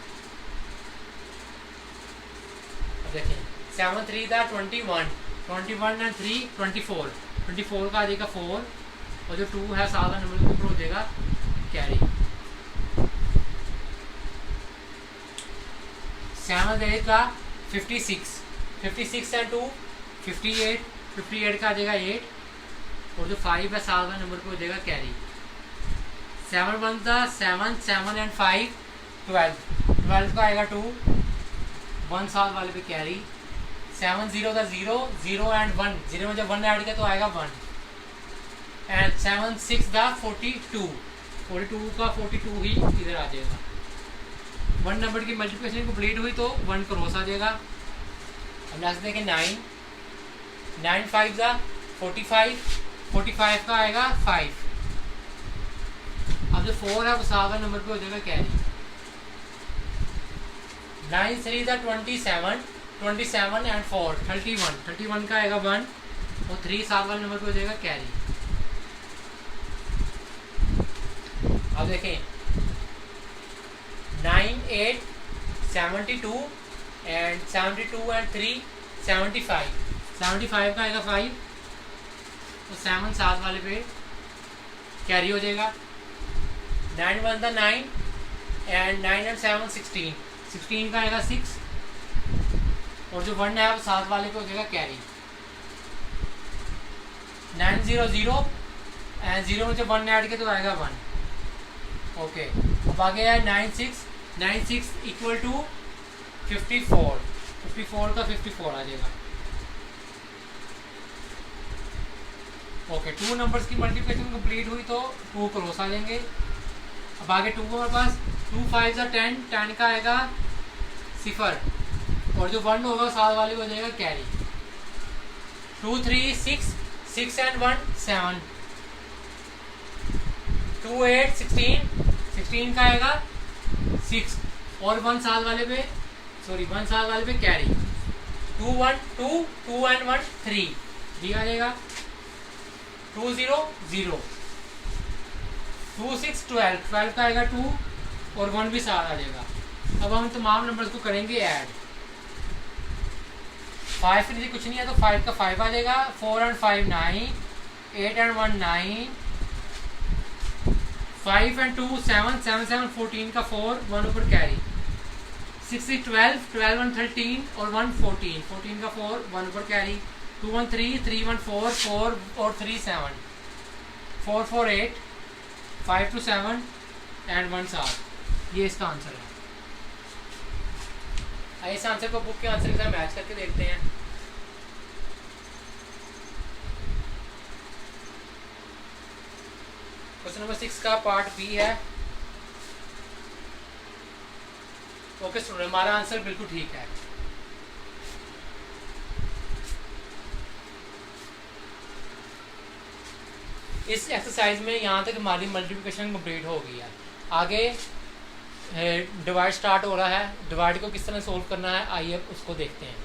अब देखिए 7 3 का 21, 21 एंड 3 24, 24 का आ जाएगा 4 और जो 2 है सात नंबर के ऊपर हो जाएगा कैरी। 7 8 का 56, 56 एंड 2 58, 58 का आ जाएगा 8 और जो 5 है सात नंबर पे हो जाएगा कैरी। 7 1 का 7, 7 एंड 5 12, 12 का आएगा 2, 1 सात वाले पे कैरी। 7 0 का 0, 0 एंड 1, 0 में जब 1 ऐड किया तो आएगा 1 एंड 7 6 का 42, 42 का 42 ही इधर आ जाएगा। 1 नंबर की मल्टीप्लिकेशन कंप्लीट हुई तो 1 क्रॉस आ जाएगा। अब नेक्स्ट देखें 9, 9 5 का 45, 45 का आएगा 5। अब जो 4 है वो सात नंबर पे हो जाएगा कैरी। 9 3 का 27, 27 एंड 4 31, 31 का आएगा 1 और 3 साथ वाले नंबर पे हो जाएगा कैरी। अब देखें 9 8 72 एंड 72 एंड 3 75। 75 का आएगा 5, तो 7 साथ वाले पे कैरी हो जाएगा। 9 1 था 9 एंड 9 एंड 7 16। 16 का आएगा 6, और जो 1 है वो साथ वाले पे हो जाएगा कैरी। 9 0 0 एंड 0 में जब 1 ऐड किया तो आएगा 1। ओके, अब आगे है 9 6। 9 6 इक्वल टू 54। 54 का 54 आ जाएगा। ओके, 2 नंबर्स की मल्टीप्लिकेशन कंप्लीट हुई तो 2 क्रॉस आ जाएंगे। अब आगे 2 हमारे पास 2 5 10। 10 का आएगा 0, और जो 1 होगा साथ वाले हो जाएगा कैरी। 2 3 6 6 एंड 1 7। 2 8 16। 16 का आएगा 6, और 1 साथ वाले पे 1 साथ वाले पे कैरी। 2 1 2 2 एंड 1 3 डी आ जाएगा। 2 0 0। 2 6 12। 12 का आएगा 2, और 1 भी साथ आ जाएगा। अब हम तमाम नंबर्स को करेंगे ऐड। 5 से कुछ नहीं है तो 5 का 5 आ जाएगा। 4 एंड 5 9। 8 एंड 1 9। 5 एंड 2 7। 7 7 14 का 4, 1 ऊपर कैरी। 6 12। 12 1 13 और 1 14। 14 का 4, 1 ऊपर कैरी। 2 1 3। 3 1 4 4 और 3 7। 4 4 8। 5 2 7 एंड 1 7। ये इसका आंसर है। आइए इस आंसर को बुक के आंसर के साथ मैच करके देखते हैं। क्वेश्चन नंबर 6 का पार्ट बी है। ओके स्टूडेंट, हमारा आंसर बिल्कुल ठीक है। इस एक्सरसाइज में यहाँ तक हमारी मल्टीप्लिकेशन कंप्लीट हो गई है। आगे डिवाइड स्टार्ट हो रहा है। डिवाइड को किस तरह सोल्व करना है, आइए उसको देखते हैं।